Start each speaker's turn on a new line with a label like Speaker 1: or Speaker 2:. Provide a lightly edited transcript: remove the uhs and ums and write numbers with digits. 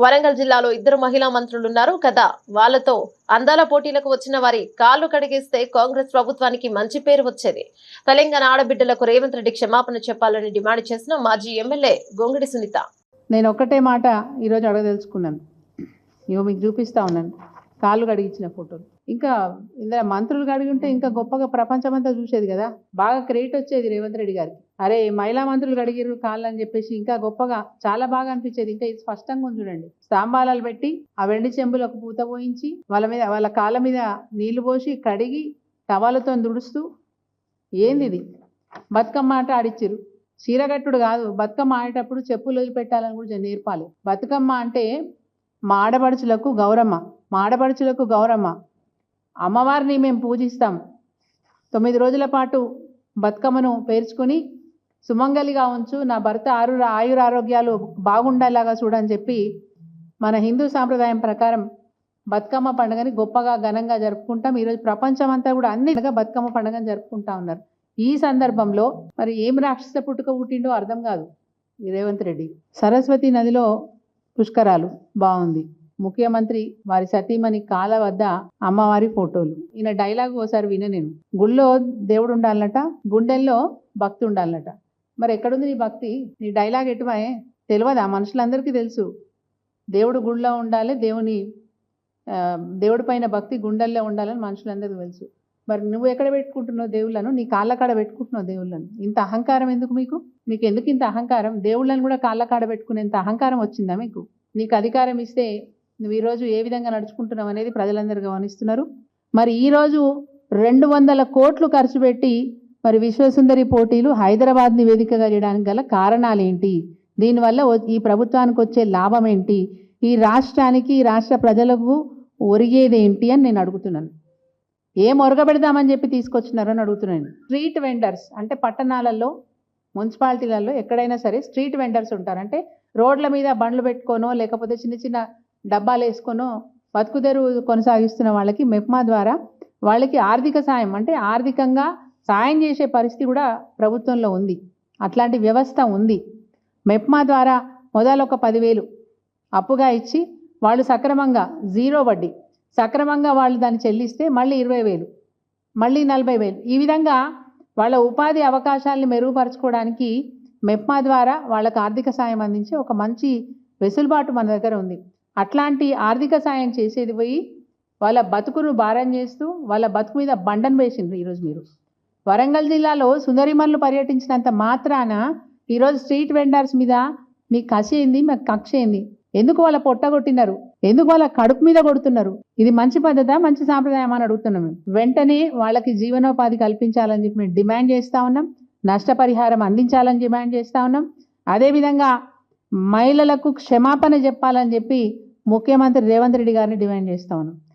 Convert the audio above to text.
Speaker 1: వరంగల్ జిల్లాలో ఇద్దరు మహిళా మంత్రులున్నారు కదా. వాళ్లతో అందాల పోటీలకు వచ్చిన వారి కాళ్లు కడిగేస్తే కాంగ్రెస్ ప్రభుత్వానికి మంచి పేరు వచ్చేది. తెలంగాణ ఆడబిడ్డలకు రేవంత్ రెడ్డి క్షమాపణ చెప్పాలని డిమాండ్ చేసిన మాజీ ఎమ్మెల్యే గొంగిడి సునీత.
Speaker 2: నేను ఒక్కటే మాట ఈరోజు అడగదలుచుకున్నాను. ఇవో మీకు చూపిస్తా ఉన్నాను కాళ్ళు కడిగించిన ఫోటోలు. ఇంకా ఇందులో మంత్రులు కడిగి ఉంటే ఇంకా గొప్పగా ప్రపంచమంతా చూసేది కదా, బాగా క్రెడిట్ వచ్చేది రేవంత్ రెడ్డి గారికి. అరే మహిళా మంత్రులు కడిగిరు కాళ్ళు అని చెప్పేసి ఇంకా గొప్పగా చాలా బాగా అనిపించేది. ఇంకా ఇది స్పష్టంగా ఉంది చూడండి. స్తంభాలు పెట్టి ఆ వెండి చెంబులకు పూత పోయించి వాళ్ళ కాళ్ళ మీద నీళ్లు పోసి కడిగి టవాలతో దుడుస్తూ ఏంది ఇది బతుకమ్మ ఆట ఆడిచ్చిరు. చీరగట్టుడు కాదు, బతుకమ్మ ఆడేటప్పుడు చెప్పులు వదిలిపెట్టాలని కూడా నేర్పాలి. బతుకమ్మ అంటే మా ఆడపడుచులకు గౌరమ్మ, మా ఆడపడుచులకు గౌరమ్మ. అమ్మవారిని మేము పూజిస్తాం. 9 రోజుల పాటు బతుకమ్మను పేర్చుకొని సుమంగలిగా ఉంచు, నా భర్త ఆయురారోగ్యాలు బాగుండేలాగా చూడని చెప్పి మన హిందూ సాంప్రదాయం ప్రకారం బతుకమ్మ పండుగని గొప్పగా ఘనంగా జరుపుకుంటాం. ఈరోజు ప్రపంచం అంతా కూడా అన్ని బతుకమ్మ పండుగను జరుపుకుంటా ఉన్నారు. ఈ సందర్భంలో మరి ఏం రాక్షస పుట్టుక పుట్టిండో అర్థం కాదు ఈ రేవంత్ రెడ్డి. సరస్వతి నదిలో పుష్కరాలు బాగుంది. ముఖ్యమంత్రి వారి సతీమణి కాళ్ళ వద్ద అమ్మవారి ఫోటోలు. ఈయన డైలాగ్ ఓసారి విన నేను. గుళ్ళో దేవుడు ఉండాలన్నట, గుండెల్లో భక్తి ఉండాలన్నట. మరి ఎక్కడుంది నీ భక్తి? నీ డైలాగ్ ఎటువాయే తెలియదా? మనుషులందరికీ తెలుసు దేవుడు గుళ్ళో ఉండాలి, దేవుడి పైన భక్తి గుండెల్లో ఉండాలని మనుషులందరికీ తెలుసు. మరి నువ్వు ఎక్కడ పెట్టుకుంటున్నావు దేవుళ్ళను? నీ కాళ్ళ కాడ పెట్టుకుంటున్నావు దేవుళ్ళను. ఇంత అహంకారం ఎందుకు మీకు ఎందుకు ఇంత అహంకారం? దేవుళ్ళని కూడా కాళ్ళ కాడ పెట్టుకునేంత అహంకారం వచ్చిందా మీకు? నీకు అధికారం ఇస్తే నువ్వు ఈరోజు ఏ విధంగా నడుచుకుంటున్నావు అనేది ప్రజలందరూ గమనిస్తున్నారు. మరి ఈరోజు 200 కోట్లు ఖర్చు పెట్టి మరి విశ్వసుందరి పోటీలు హైదరాబాద్ని వేదికగా చేయడానికి గల కారణాలు ఏంటి? దీనివల్ల ఈ ప్రభుత్వానికి వచ్చే లాభం ఏంటి? ఈ రాష్ట్రానికి, రాష్ట్ర ప్రజలకు ఒరిగేదేంటి అని నేను అడుగుతున్నాను. ఏం ఒరగబెడదామని చెప్పి తీసుకొచ్చినారో అని అడుగుతున్నాను. స్ట్రీట్ వెండర్స్ అంటే పట్టణాలలో, మున్సిపాలిటీలలో ఎక్కడైనా సరే స్ట్రీట్ వెండర్స్ ఉంటారు. అంటే రోడ్ల మీద బండ్లు పెట్టుకోనో లేకపోతే చిన్న చిన్న డబ్బాలు వేసుకొనో బతుకుదెరు కొనసాగిస్తున్న వాళ్ళకి మెప్మా ద్వారా వాళ్ళకి ఆర్థిక సాయం, అంటే ఆర్థికంగా సాయం చేసే పరిస్థితి కూడా ప్రభుత్వంలో ఉంది. అట్లాంటి వ్యవస్థ ఉంది. మెప్మా ద్వారా మొదలు ఒక 10,000 అప్పుగా ఇచ్చి వాళ్ళు సక్రమంగా 0 వడ్డీ సక్రమంగా వాళ్ళు దాన్ని చెల్లిస్తే మళ్ళీ 20,000, మళ్ళీ 40,000. ఈ విధంగా వాళ్ళ ఉపాధి అవకాశాలను మెరుగుపరచుకోవడానికి మెప్మా ద్వారా వాళ్ళకు ఆర్థిక సాయం అందించే ఒక మంచి వెసులుబాటు మన దగ్గర ఉంది. అట్లాంటి ఆర్థిక సాయం చేసేది పోయి వాళ్ళ బతుకును భారం చేస్తూ వాళ్ళ బతుకు మీద బండను వేసిండ్రు. ఈరోజు మీరు వరంగల్ జిల్లాలో సుందరిమల్లు పర్యటించినంత మాత్రాన ఈరోజు స్ట్రీట్ వెండర్స్ మీద మీకు కసి ఏంది, మీకు కక్ష ఏంది? ఎందుకు వాళ్ళ పొట్ట కొట్టినారు? ఎందుకు వాళ్ళ కడుపు మీద కొడుతున్నారు? ఇది మంచి పద్ధతా, మంచి సాంప్రదాయం అని అడుగుతున్నాం. వెంటనే వాళ్ళకి జీవనోపాధి కల్పించాలని చెప్పి మేము డిమాండ్ చేస్తూ ఉన్నాం. నష్టపరిహారం అందించాలని డిమాండ్ చేస్తూ ఉన్నాం. అదేవిధంగా మహిళలకు క్షమాపణ చెప్పాలని చెప్పి ముఖ్యమంత్రి రేవంత్ రెడ్డి గారిని డిమాండ్ చేస్తూ ఉన్నాం.